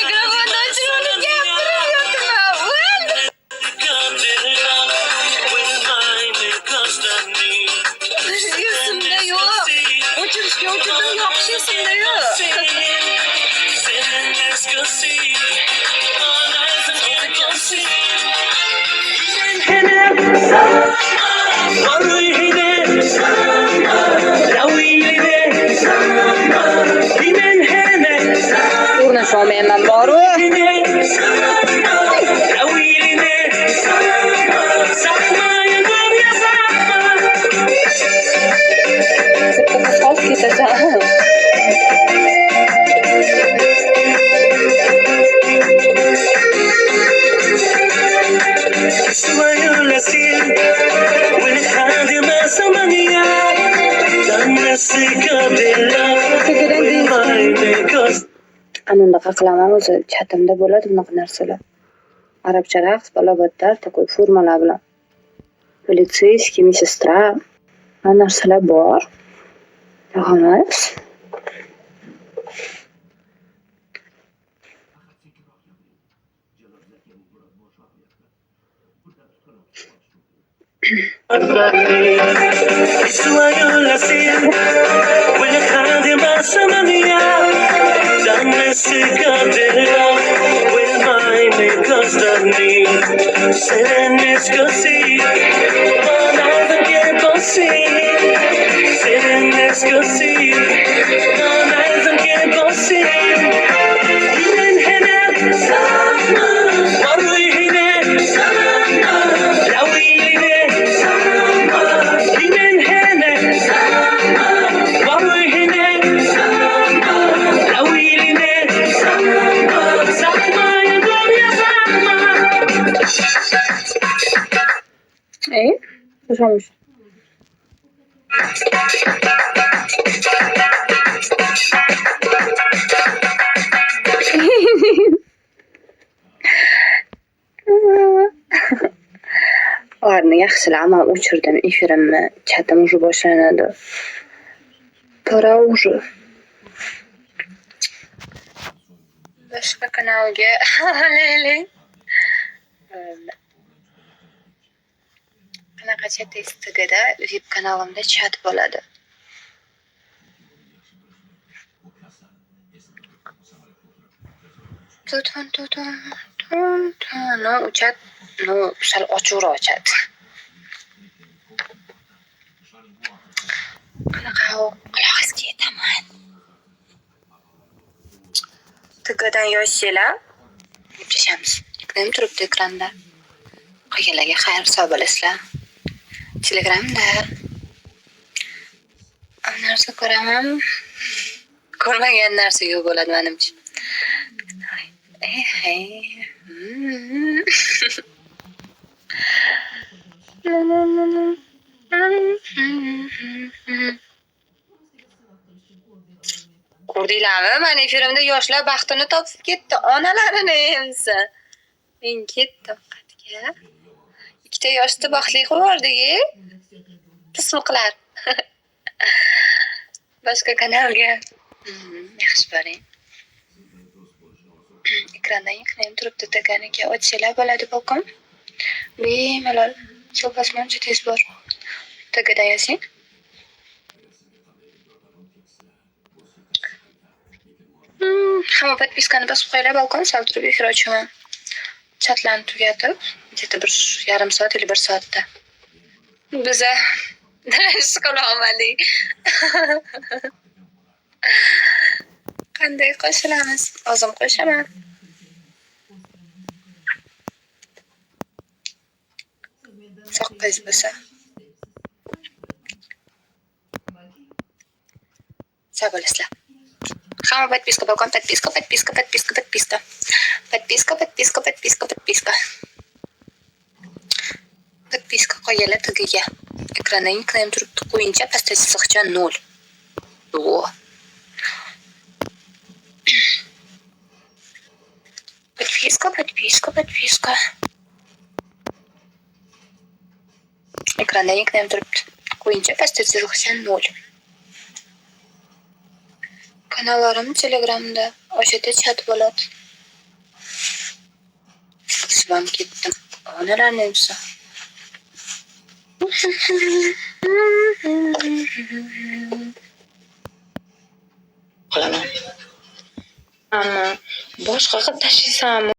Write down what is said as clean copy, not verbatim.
Mikrofonda ochirib gapirib esimda yo'q. O'chirishga o'chirdim, yoqish esimda yo'q. Urnaşolmayman boru. Qolib ketasan. Anundaqa qilaman o'zi, chatimda bo'ladi bunaqa narsalar. Arabcha raqs, balobatlar, такой formalar bilan. Полицейский, медсестра, mana narsalar bor. Yog'amiz. Hoşolmuş. Ularni yaxshilaman, o'chirdim efirimni. Chatim уже boshlanadi. Pora уже. Boshqa kanalga olaylik. Qanaqa chat istigida VIP kanalimda chat bo'ladi. No, chat, no, sal ochiqroq chat. Qanaqa quloqizga yetaman. Tigadan yoshlar gaplashamiz. Kim turibdi ekranda? Qolganlarga xayr sog' bo'lasizlar. Telegramda narsa ko'raman. Ko'rmagan narsa yo'q bo'ladi menimcha. Ko'rdinglarmi? Men efirimda yoshlar baxtini topib ketdi. Onalarini emsa. Men ketdim qatga. Ikkita yoshda baxtli bordiki, pismiqlar. Boshqa kanalga yaxshi boring. Ekrandan yiqilib turibdi deganiga o'tishlar bo'ladi balkim. Bemalol so'pasmoncha tez bor. Tagadan yozing. Hamma podpiskani bosib qo'yinglar balkim, sal turib efir ochaman. Chatlarni tugatib, где-то 1,5 soat yoki 1 soatda. Biza ish qila olmadik. Qanday qo'shilamiz? O'zim qo'shaman. Soqqiz bo'lsa. Sog' bo'lasizlar. Hamma podpiska balkon, podpiska. Podpiska qo'yinglar tagiga. Ekrandan yiqilib turibdi, qo'yincha pastda chiziqcha 0. Подписка. Ekranda nickname turibdi. Qo'yincha pastda chiziqcha 0. Kanallarim Telegramda. O'shada chat bo'ladi. Svam ketdim. Onalarni o'zi. Qilaman. Ammo boshqa qilib tashlasam